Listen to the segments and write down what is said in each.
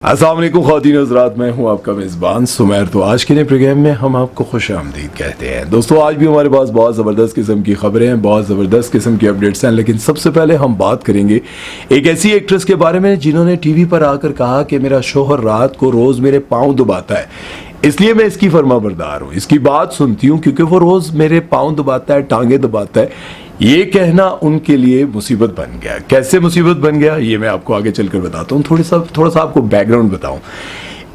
अस्सलाम वालेकुम ख़वातीन हज़रात, मैं हूं आपका मेज़बान सुमैर। तो आज के नए प्रोग्राम में हम आपको खुश आमदीद कहते हैं। दोस्तों, आज भी हमारे पास बहुत ज़बरदस्त किस्म की ख़बरें हैं, बहुत ज़बरदस्त किस्म की अपडेट्स हैं। लेकिन सबसे पहले हम बात करेंगे एक ऐसी एक्ट्रेस के बारे में जिन्होंने टीवी पर आकर कहा कि मेरा शोहर रात को रोज़ मेरे पाँव दबाता है, इसलिए मैं इसकी फर्माबरदार हूँ। इसकी बात सुनती हूँ क्योंकि वो रोज़ मेरे पाँव दबाता है, टांगे दबाता है। ये कहना उनके लिए मुसीबत बन गया। कैसे मुसीबत बन गया ये मैं आपको आगे चलकर बताता हूँ। थोड़ा सा आपको बैकग्राउंड बताऊं।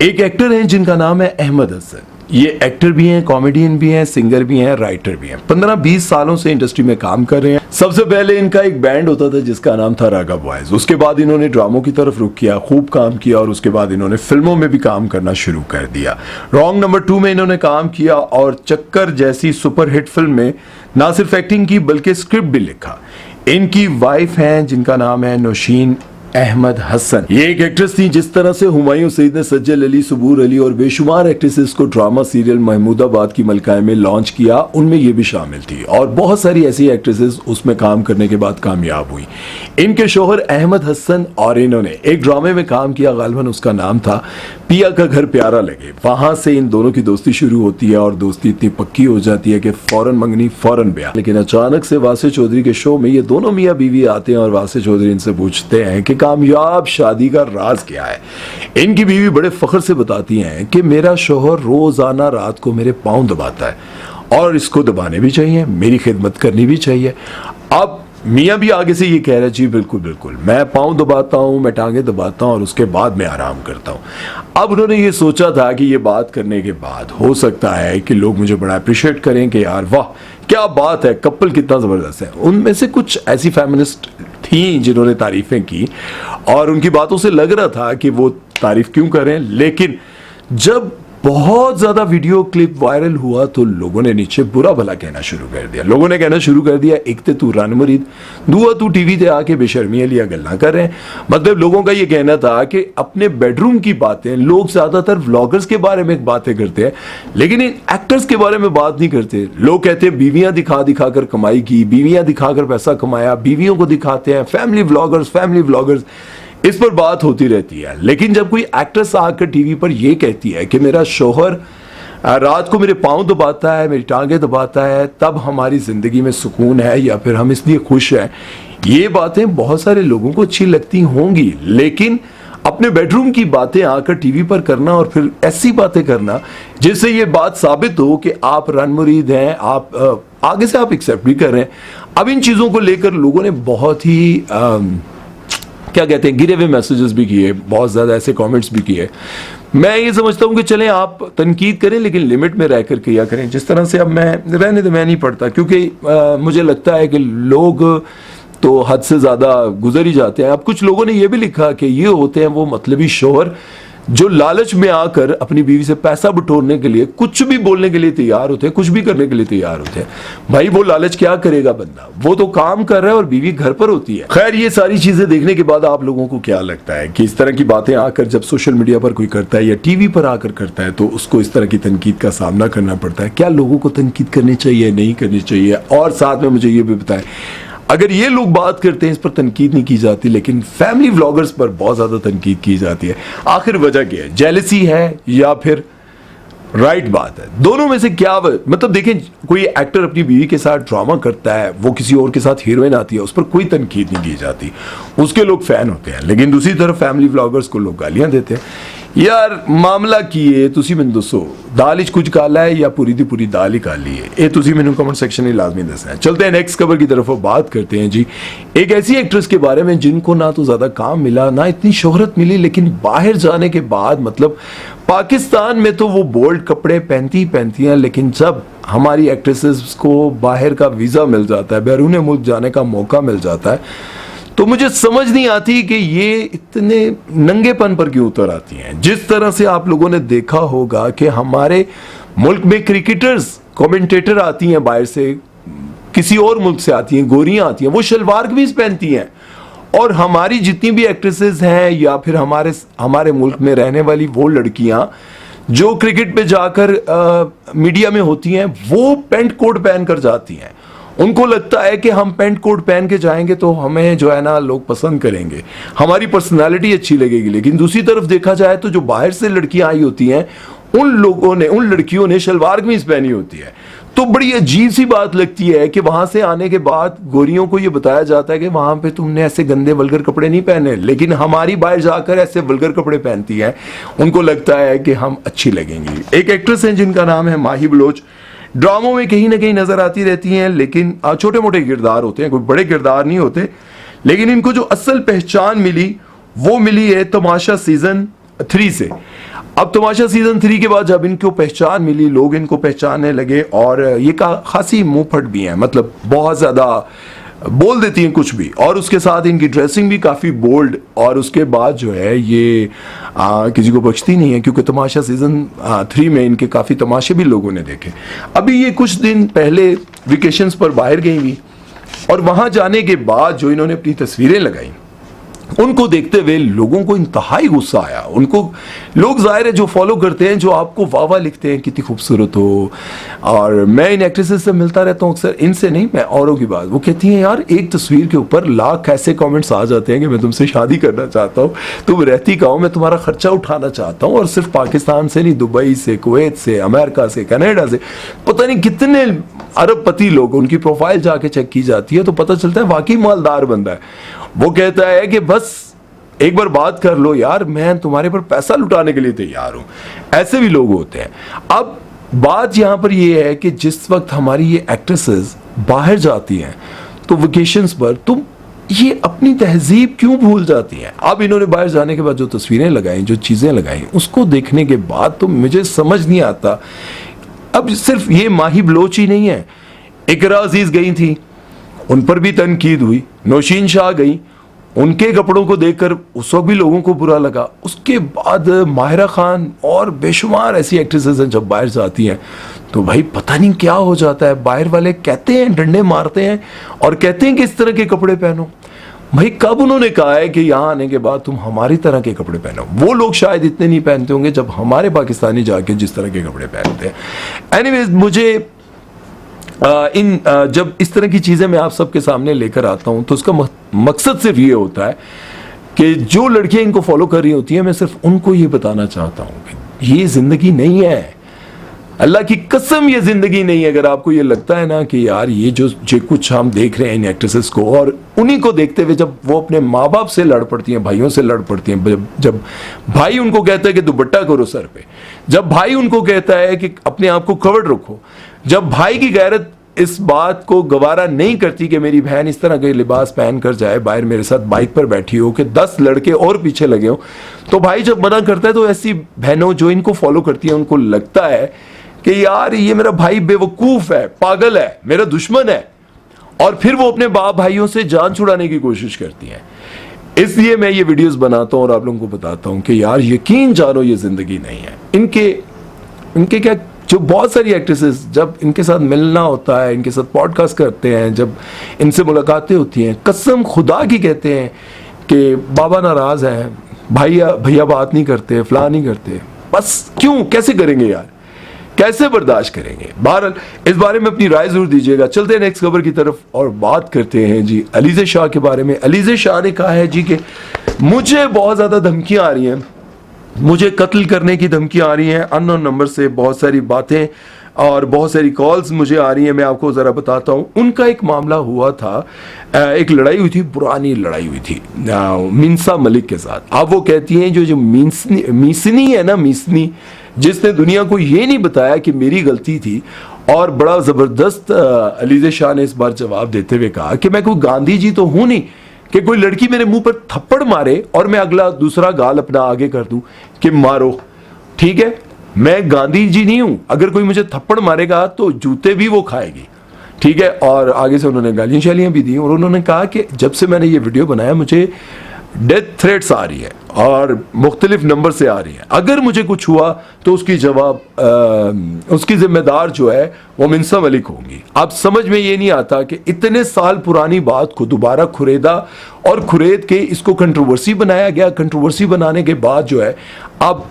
एक एक्टर हैं जिनका नाम है अहमद हसन। ये एक्टर भी हैं, कॉमेडियन भी हैं, सिंगर भी हैं, राइटर भी हैं। 15-20 सालों से इंडस्ट्री में काम कर रहे हैं। सबसे पहले इनका एक बैंड होता था जिसका नाम था रागा बॉयज। उसके बाद इन्होंने ड्रामों की तरफ रुख किया, खूब काम किया और उसके बाद इन्होंने फिल्मों में भी काम करना शुरू कर दिया। रॉन्ग नंबर 2 में इन्होंने काम किया और चक्कर जैसी सुपरहिट फिल्म में ना सिर्फ एक्टिंग की बल्कि स्क्रिप्ट भी लिखा। इनकी वाइफ हैं जिनका नाम है नौशीन अहमद हसन। ये एक एक्ट्रेस थी जिस तरह से हुमायूं सईद ने सज्जल अली, सबूर अली और बेशुमार एक्ट्रेसेस को ड्रामा सीरियल महमूदाबाद की मलकाए में लॉन्च किया, उनमें ये भी शामिल थी। और बहुत सारी ऐसी एक्ट्रेसेस उसमें काम करने के बाद कामयाब हुई। इनके शोहर अहमद हसन और इन्होंने एक ड्रामे में काम किया, गालिबन उसका नाम था पिया का घर प्यारा लगे। वहां से इन दोनों की दोस्ती शुरू होती है और दोस्ती इतनी पक्की हो जाती है कि फौरन मंगनी फौरन ब्याह। लेकिन अचानक से वासे चौधरी के शो में ये दोनों मियाँ बीवी आते हैं और वासे चौधरी इनसे पूछते हैं कि कामयाब शादी का राज क्या है। इनकी बीवी बड़े फख्र से बताती हैं कि मेरा शोहर रोजाना रात को मेरे पाँव दबाता है और इसको दबाने भी चाहिए, मेरी खिदमत करनी भी चाहिए। अब मियाँ भी आगे से ये कह रहे जी बिल्कुल बिल्कुल, मैं पाँव दबाता हूँ, मैं टांगे दबाता हूँ और उसके बाद मैं आराम करता हूँ। अब उन्होंने ये सोचा था कि ये बात करने के बाद हो सकता है कि लोग मुझे बड़ा अप्रिशिएट करें कि यार वाह क्या बात है, कपल कितना ज़बरदस्त है। उनमें से कुछ ऐसी फेमिनिस्ट थी जिन्होंने तारीफ़ें की और उनकी बातों से लग रहा था कि वो तारीफ़ क्यों करें। लेकिन जब बहुत ज़्यादा वीडियो क्लिप वायरल हुआ तो लोगों ने नीचे बुरा भला कहना शुरू कर दिया। लोगों ने कहना शुरू कर दिया, एक ते तू रन मुरीद, दुआ तू टीवी ते आके बेशर्मियां लिया गल्ला कर रहे हैं। मतलब लोगों का ये कहना था कि अपने बेडरूम की बातें लोग ज़्यादातर व्लॉगर्स के बारे में बातें करते हैं लेकिन इन एक्टर्स के बारे में बात नहीं करते। लोग कहते हैं बीवियां दिखा दिखा कर कमाई की, बीवियां दिखाकर पैसा कमाया, बीवियों को दिखाते हैं, फैमिली व्लॉगर्स, इस पर बात होती रहती है। लेकिन जब कोई एक्ट्रेस आकर टीवी पर यह कहती है कि मेरा शोहर रात को मेरे पाँव दबाता है, मेरी टांगे दबाता है, तब हमारी जिंदगी में सुकून है या फिर हम इसलिए खुश हैं, ये बातें बहुत सारे लोगों को अच्छी लगती होंगी। लेकिन अपने बेडरूम की बातें आकर टीवी पर करना और फिर ऐसी बातें करना जिससे ये बात साबित हो कि आप रन मुरीद हैं, आप आगे से आप एक्सेप्ट भी कर रहे हैं। अब इन चीज़ों को लेकर लोगों ने बहुत ही क्या कहते हैं गिरे हुए मैसेजेस भी किए, बहुत ज़्यादा ऐसे कमेंट्स भी किए। मैं ये समझता हूँ कि चलें आप तनकीद करें लेकिन लिमिट में रहकर किया करें। जिस तरह से अब मैं रहने तो मैं नहीं पढ़ता क्योंकि मुझे लगता है कि लोग तो हद से ज़्यादा गुजर ही जाते हैं। अब कुछ लोगों ने ये भी लिखा कि ये होते हैं वो मतलबी शोहर जो लालच में आकर अपनी बीवी से पैसा बटोरने के लिए कुछ भी बोलने के लिए तैयार होते हैं, कुछ भी करने के लिए तैयार होते हैं। भाई वो लालच क्या करेगा बंदा, वो तो काम कर रहा है और बीवी घर पर होती है। खैर ये सारी चीजें देखने के बाद आप लोगों को क्या लगता है कि इस तरह की बातें आकर जब सोशल मीडिया पर कोई करता है या टीवी पर आकर करता है तो उसको इस तरह की तनकीद का सामना करना पड़ता है? क्या लोगों को तनकीद करनी चाहिए, नहीं करनी चाहिए? और साथ में मुझे ये भी बताएं, अगर ये लोग बात करते हैं इस पर तनकीद नहीं की जाती लेकिन फैमिली व्लॉगर्स पर बहुत ज़्यादा तनकीद की जाती है, आखिर वजह क्या है? जेलसी है या फिर राइट बात है? दोनों में से क्या मतलब देखें, कोई एक्टर अपनी बीवी के साथ ड्रामा करता है, वो किसी और के साथ हीरोइन आती है, उस पर कोई तनकीद नहीं की जाती, उसके लोग फैन होते हैं। लेकिन दूसरी तरफ फैमिली व्लॉगर्स को लोग गालियां देते हैं। यार मामला की है, तुसी मैनू दसो दाल च कुछ काला है या पूरी दी पूरी दाल ही काली है? ये तुसी मैनू कमेंट सेक्शन में लाजमी दसना है। चलते हैं नेक्स्ट खबर की तरफ और बात करते हैं जी एक ऐसी एक्ट्रेस के बारे में जिनको ना तो ज्यादा काम मिला ना इतनी शोहरत मिली, लेकिन बाहर जाने के बाद मतलब पाकिस्तान में तो वो बोल्ड कपड़े पहनती हैं, लेकिन जब हमारी एक्ट्रेसेस को बाहर का वीजा मिल जाता है, बैरून मुल्क जाने का मौका मिल जाता है, तो मुझे समझ नहीं आती कि ये इतने नंगेपन पर क्यों उतर आती हैं। जिस तरह से आप लोगों ने देखा होगा कि हमारे मुल्क में क्रिकेटर्स कमेंटेटर आती हैं बाहर से, किसी और मुल्क से आती हैं, गोरियां आती हैं, वो शलवार कमीज पहनती हैं। और हमारी जितनी भी एक्ट्रेसेस हैं या फिर हमारे मुल्क में रहने वाली वो लड़कियां जो क्रिकेट पे जाकर मीडिया में होती हैं, वो पेंट कोट पहन कर जाती हैं उनको लगता है कि हम पेंट कोट पहन के जाएंगे तो हमें जो है ना लोग पसंद करेंगे, हमारी पर्सनालिटी अच्छी लगेगी। लेकिन दूसरी तरफ देखा जाए तो जो बाहर से लड़कियां आई होती हैं उन लड़कियों ने शलवार कमीज पहनी होती है। तो बड़ी अजीब सी बात लगती है कि वहां से आने के बाद गोरियों को ये बताया जाता है कि वहां पे तुमने ऐसे गंदे वल्गर कपड़े नहीं पहने, लेकिन हमारी बाहर जाकर ऐसे वल्गर कपड़े पहनती है, उनको लगता है कि हम अच्छी लगेंगी। एक एक्ट्रेस है जिनका नाम है माही बलोच, ड्रामों में कहीं ना कहीं नजर आती रहती हैं, लेकिन छोटे मोटे किरदार होते हैं, कोई बड़े किरदार नहीं होते। लेकिन इनको जो असल पहचान मिली वो मिली है तमाशा सीजन 3 से। अब तमाशा सीजन 3 के बाद जब इनको पहचान मिली, लोग इनको पहचानने लगे और ये खासी मुंहफट भी हैं, मतलब बहुत ज्यादा बोल देती हैं कुछ भी, और उसके साथ इनकी ड्रेसिंग भी काफी बोल्ड, और उसके बाद जो है ये किसी को बख्शती नहीं है, क्योंकि तमाशा सीजन 3 में इनके काफी तमाशे भी लोगों ने देखे। अभी ये कुछ दिन पहले वेकेशंस पर बाहर गई हुई, और वहां जाने के बाद जो इन्होंने अपनी तस्वीरें लगाई उनको देखते हुए लोगों को इंतहाई गुस्सा आया। उनको लोग जाहिर है जो फॉलो करते हैं, जो आपको वाह वाह लिखते हैं कितनी खूबसूरत हो, और मैं इन एक्ट्रेसेस से मिलता रहता हूँ अक्सर, इनसे नहीं मैं औरों की बात, वो कहती हैं यार एक तस्वीर के ऊपर लाख ऐसे कमेंट्स आ जाते हैं कि मैं तुमसे शादी करना चाहता हूँ, तुम रहती कहाँ हो, मैं तुम्हारा खर्चा उठाना चाहता हूँ। और सिर्फ पाकिस्तान से नहीं, दुबई से, कुवैत से, अमेरिका से, कनाडा से, पता नहीं कितने अरबपति लोग, उनकी प्रोफाइल जाके चेक की जाती है तो पता चलता है वाकई मालदार बंदा है। वो कहता है कि बस एक बार बात कर लो यार, मैं तुम्हारे पर पैसा लुटाने के लिए तैयार हूं। ऐसे भी लोग होते हैं। अब बात यहां पर यह है कि जिस वक्त हमारी ये एक्ट्रेसेस बाहर जाती हैं तो वेकेशंस पर, तुम ये अपनी तहजीब क्यों भूल जाती हैं? अब इन्होंने बाहर जाने के बाद जो तस्वीरें लगाई, जो चीजें लगाई, उसको देखने के बाद तो मुझे समझ नहीं आता। अब सिर्फ ये माही बलोच ही नहीं है, इकरा अजीज गई थी, उन पर भी तनकीद हुई। नौशीन शाह गई, उनके कपड़ों को देखकर उस वक्त भी लोगों को बुरा लगा। उसके बाद माहिरा खान और बेशुमार ऐसी एक्ट्रेसेस हैं, जब बाहर जाती हैं तो भाई पता नहीं क्या हो जाता है। बाहर वाले कहते हैं, डंडे मारते हैं और कहते हैं कि इस तरह के कपड़े पहनो। भाई कब उन्होंने कहा है कि यहाँ आने के बाद तुम हमारी तरह के कपड़े पहनो? वो लोग शायद इतने नहीं पहनते होंगे जब हमारे पाकिस्तानी जाके जिस तरह के कपड़े पहनते हैं। एनीवेज, मुझे जब इस तरह की चीजें मैं आप सबके सामने लेकर आता हूं तो उसका मकसद सिर्फ ये होता है कि जो लड़कियां इनको फॉलो कर रही होती हैं, मैं सिर्फ उनको ये बताना चाहता हूं कि ये जिंदगी नहीं है। अल्लाह की कसम ये जिंदगी नहीं है। अगर आपको ये लगता है ना कि यार ये जो कुछ हम देख रहे हैं इन एक्ट्रेसेस को, और उन्हीं को देखते हुए जब वो अपने माँ बाप से लड़ पड़ती हैं, भाइयों से लड़ पड़ती हैं, जब भाई उनको कहता है कि दुपट्टा करो सर पे, जब भाई उनको कहता है कि अपने आप को कवर्ड रखो, जब भाई की गैरत इस बात को गवारा नहीं करती कि मेरी बहन इस तरह के लिबास पहन कर जाए बाहर मेरे साथ बाइक पर बैठी हो, कि 10 लड़के और पीछे लगे हो, तो भाई जब मना करता है तो ऐसी बहनों जो इनको फॉलो करती हैं उनको लगता है कि यार ये मेरा भाई बेवकूफ है, पागल है, मेरा दुश्मन है, और फिर वो अपने बाप भाइयों से जान छुड़ाने की कोशिश करती हैं। इसलिए मैं ये वीडियोस बनाता हूं और आप लोगों को बताता हूं कि यार यकीन जानो ये जिंदगी नहीं है। इनके क्या, जो बहुत सारी एक्ट्रेसेस जब इनके साथ मिलना होता है, इनके साथ पॉडकास्ट करते हैं, जब इनसे मुलाकातें होती हैं, कसम खुदा की कहते हैं कि बाबा नाराज हैं, भैया बात नहीं करते, फलां नहीं करते। बस क्यों, कैसे करेंगे यार, कैसे बर्दाश्त करेंगे? बहरहाल इस बारे में अपनी राय जरूर दीजिएगा। चलते हैं नेक्स्ट खबर की तरफ और बात करते हैं जी अलीज़े शाह के बारे में। अलीज़े शाह ने कहा है जी कि मुझे बहुत ज्यादा धमकियां आ रही हैं, मुझे कत्ल करने की धमकियां आ रही हैं अननोन नंबर से, बहुत सारी बातें और बहुत सारी कॉल्स मुझे आ रही हैं। मैं आपको ज़रा बताता हूँ। उनका एक मामला हुआ था, एक लड़ाई हुई थी, पुरानी लड़ाई हुई थी मीनसा मलिक के साथ। अब वो कहती हैं जो मीसनी है ना, मीसनी, जिसने दुनिया को ये नहीं बताया कि मेरी गलती थी। और बड़ा ज़बरदस्त अलीज़े शाह ने इस बार जवाब देते हुए कहा कि मैं कोई गांधी जी तो हूँ नहीं कि कोई लड़की मेरे मुंह पर थप्पड़ मारे और मैं अगला दूसरा गाल अपना आगे कर दूं कि मारो। ठीक है, मैं गांधी जी नहीं हूं, अगर कोई मुझे थप्पड़ मारेगा तो जूते भी वो खाएगी। ठीक है, और आगे से उन्होंने गालियां शालियां भी दी और उन्होंने कहा कि जब से मैंने ये वीडियो बनाया मुझे डेथ थ्रेट्स आ रही है और मुख्तलिफ नंबर से आ रही है। अगर मुझे कुछ हुआ तो उसकी जिम्मेदार जो है वो मीनसा मलिक होंगी। अब समझ में ये नहीं आता कि इतने साल पुरानी बात को दोबारा खुरेदा और खुरेद के इसको कंट्रोवर्सी बनाया गया। कंट्रोवर्सी बनाने के बाद जो है अब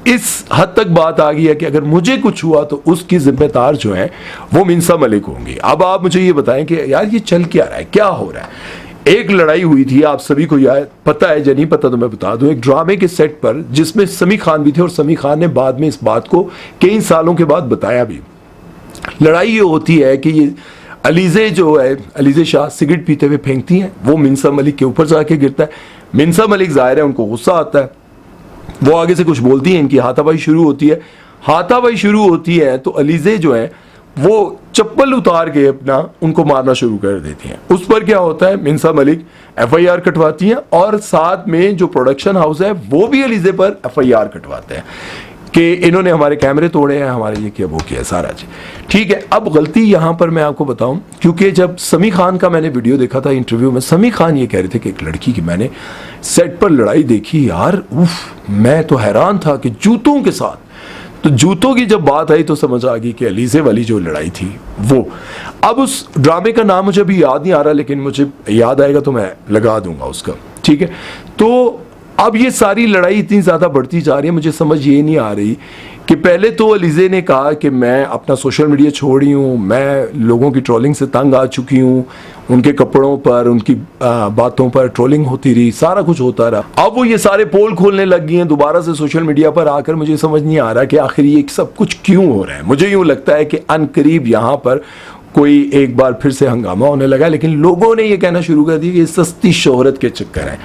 इस हद तक बात आ गई है कि अगर मुझे कुछ हुआ तो उसकी जिम्मेदार जो है वो मिन्सा मलिक होंगी। अब आप मुझे ये बताएं कि यार ये चल क्या रहा है, क्या हो रहा है। एक लड़ाई हुई थी, आप सभी को याद पता है या नहीं पता तो मैं बता दूं, एक ड्रामे के सेट पर जिसमें समी खान भी थे और समी खान ने बाद में इस बात को कई सालों के बाद बताया भी। लड़ाई ये होती है कि ये अलीजे जो है, अलीजे शाह सिगरेट पीते हुए फेंकती हैं, वो मिन्सा मलिक के ऊपर जाके गिरता है। मिन्सा मलिक जाहिर है उनको गुस्सा आता है, वो आगे से कुछ बोलती हैं, इनकी हाथापाई शुरू होती है। हाथापाई शुरू होती है तो अलीजे जो है वो चप्पल उतार के अपना उनको मारना शुरू कर देती हैं। उस पर क्या होता है, मिन्सा मलिक एफआईआर कटवाती हैं और साथ में जो प्रोडक्शन हाउस है वो भी अलीजे पर एफआईआर कटवाते हैं कि इन्होंने हमारे कैमरे तोड़े हैं, हमारे ये किया वो किया सारा चीज। ठीक है, अब गलती यहां पर मैं आपको बताऊं, क्योंकि जब समी खान का मैंने वीडियो देखा था इंटरव्यू में, समी खान ये कह रहे थे कि एक लड़की की मैंने सेट पर लड़ाई देखी यार, उफ मैं तो हैरान था कि जूतों के साथ। तो जूतों की जब बात आई तो समझ आ गई कि अलीजे वाली जो लड़ाई थी वो। अब उस ड्रामे का नाम मुझे अभी याद नहीं आ रहा, लेकिन मुझे याद आएगा तो मैं लगा दूंगा उसका। ठीक है, तो अब ये सारी लड़ाई इतनी ज़्यादा बढ़ती जा रही है, मुझे समझ ये नहीं आ रही कि पहले तो अलीजे ने कहा कि मैं अपना सोशल मीडिया छोड़ रही हूँ, मैं लोगों की ट्रोलिंग से तंग आ चुकी हूँ, उनके कपड़ों पर उनकी बातों पर ट्रोलिंग होती रही, सारा कुछ होता रहा। अब वो ये सारे पोल खोलने लग गई हैं दोबारा से सोशल मीडिया पर आकर। मुझे समझ नहीं आ रहा कि आखिर ये सब कुछ क्यों हो रहा है। मुझे यूँ लगता है कि अनकरीब यहाँ पर कोई एक बार फिर से हंगामा होने लगा, लेकिन लोगों ने ये कहना शुरू कर दिया कि ये सस्ती शोहरत के चक्कर है।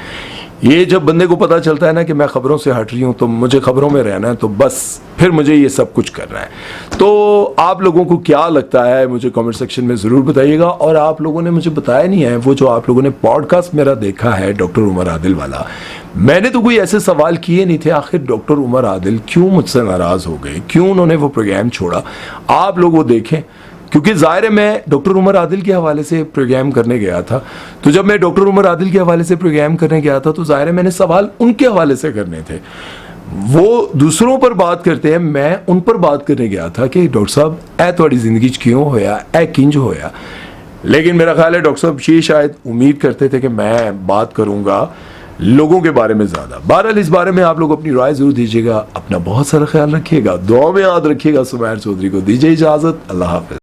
ये जब बंदे को पता चलता है ना कि मैं खबरों से हट रही हूँ तो मुझे खबरों में रहना है, तो बस फिर मुझे ये सब कुछ करना है। तो आप लोगों को क्या लगता है मुझे कमेंट सेक्शन में ज़रूर बताइएगा। और आप लोगों ने मुझे बताया नहीं है, वो जो आप लोगों ने पॉडकास्ट मेरा देखा है डॉक्टर उमर आदिल वाला, मैंने तो कोई ऐसे सवाल किए नहीं थे आखिर डॉक्टर उमर आदिल क्यों मुझसे नाराज़ हो गए, क्यों उन्होंने वो प्रोग्राम छोड़ा। आप लोग वो देखें, क्योंकि ज़ाहिर है मैं डॉक्टर उमर आदिल के हवाले से प्रोग्राम करने गया था। तो जब मैं डॉक्टर उमर आदिल के हवाले से प्रोग्राम करने गया था तो ज़ाहिर है मैंने सवाल उनके हवाले से करने थे। वो दूसरों पर बात करते हैं, मैं उन पर बात करने गया था कि डॉक्टर साहब ए थोड़ी ज़िंदगी क्यों होया, ए किंज होया। लेकिन मेरा ख्याल है डॉक्टर साहब ये शायद उम्मीद करते थे कि मैं बात करूँगा लोगों के बारे में ज़्यादा। बहरहाल इस बारे में आप लोग अपनी राय ज़रूर दीजिएगा। अपना बहुत सारा ख्याल रखिएगा, दुआ में याद रखिएगा। सुमैर चौधरी को दीजिए इजाज़त, अल्लाह हाफ़िज़।